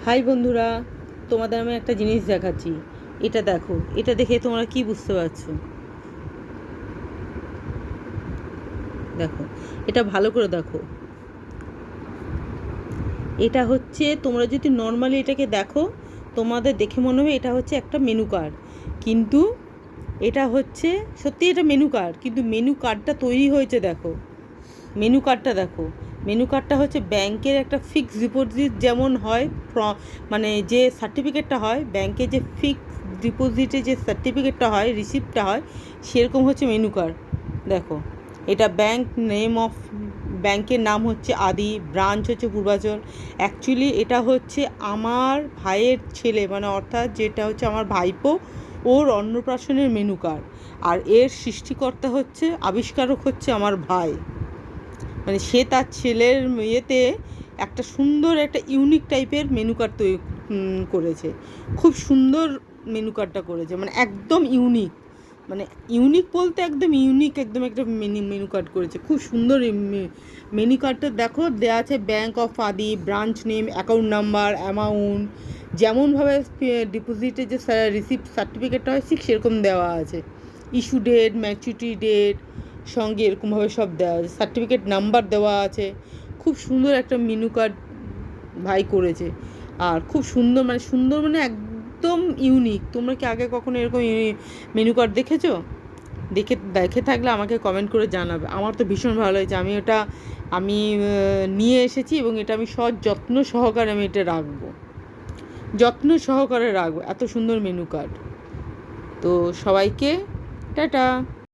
High বন্ধুরা, তোমাদের আমি একটা জিনিস দেখাচ্ছি। এটা দেখো, এটা দেখে তোমরা কি বুঝতে পারছো? দেখো, এটা ভালো করে দেখো। এটা হচ্ছে, তোমরা যদি নর্মালি এটাকে দেখো তোমাদের দেখে মনে হবে এটা হচ্ছে একটা মেনু কার্ড, কিন্তু এটা হচ্ছে সত্যি এটা মেনু কার্ড, কিন্তু মেনু কার্ডটা তৈরি হয়েছে দেখো। মেনু কার্ডটা দেখো, মেনু কার্ডটা হচ্ছে ব্যাংকের একটা ফিক্সড ডিপোজিট যেমন হয়, মানে যে সার্টিফিকেটটা হয় ব্যাংকে, যে ফিক্সড ডিপোজিটে যে সার্টিফিকেটটা হয়, রিসিপ্টটা হয়, সেরকম হচ্ছে মেনু কার্ড। দেখো, এটা ব্যাংক নেম অফ, ব্যাংকের নাম হচ্ছে আদি, ব্রাঞ্চ হচ্ছে পূর্বাচল। অ্যাকচুয়ালি এটা হচ্ছে আমার ভাইয়ের ছেলে, মানে অর্থাৎ যেটা হচ্ছে আমার ভাইপো, ওর অন্নপ্রাশনের মেনু কার্ড। আর এর সৃষ্টিকর্তা হচ্ছে, আবিষ্কারক হচ্ছে আমার ভাই। মানে সে তার ছেলের ইয়েতে একটা সুন্দর, একটা ইউনিক টাইপের মেনু কার্ড তৈরি করেছে। খুব সুন্দর মেনু কার্ডটা করেছে, মানে একদম ইউনিক। মানে ইউনিক বলতে একদম ইউনিক, একদম একটা মেনু কার্ড করেছে, খুব সুন্দর। মেনু কার্ডটা দেখো, দেওয়া আছে ব্যাঙ্ক অফ আদি, branch name, account number, amount, যেমনভাবে ডিপোজিটের যে রিসিপ্ট সার্টিফিকেটটা হয় ঠিক সেরকম দেওয়া আছে। ইস্যু ডেট, ম্যাচুরিটি ডেট সঙ্গে এরকমভাবে সব দেওয়া আছে, সার্টিফিকেট নাম্বার দেওয়া আছে। খুব সুন্দর একটা মেনু কার্ড ভাই করেছে। আর খুব সুন্দর, মানে সুন্দর মানে একদম ইউনিক। তোমরা কি আগে কখনো এরকম মেনু কার্ড দেখেছো? দেখে থাকলে আমাকে কমেন্ট করে জানাবে। আমার তো ভীষণ ভালো হয়েছে। আমি নিয়ে এসেছি এবং এটা আমি যত্ন সহকারে আমি এটা রাখবো, যত্ন সহকারে রাখবো। এত সুন্দর মেনু কার্ড। তো সবাইকে টাটা।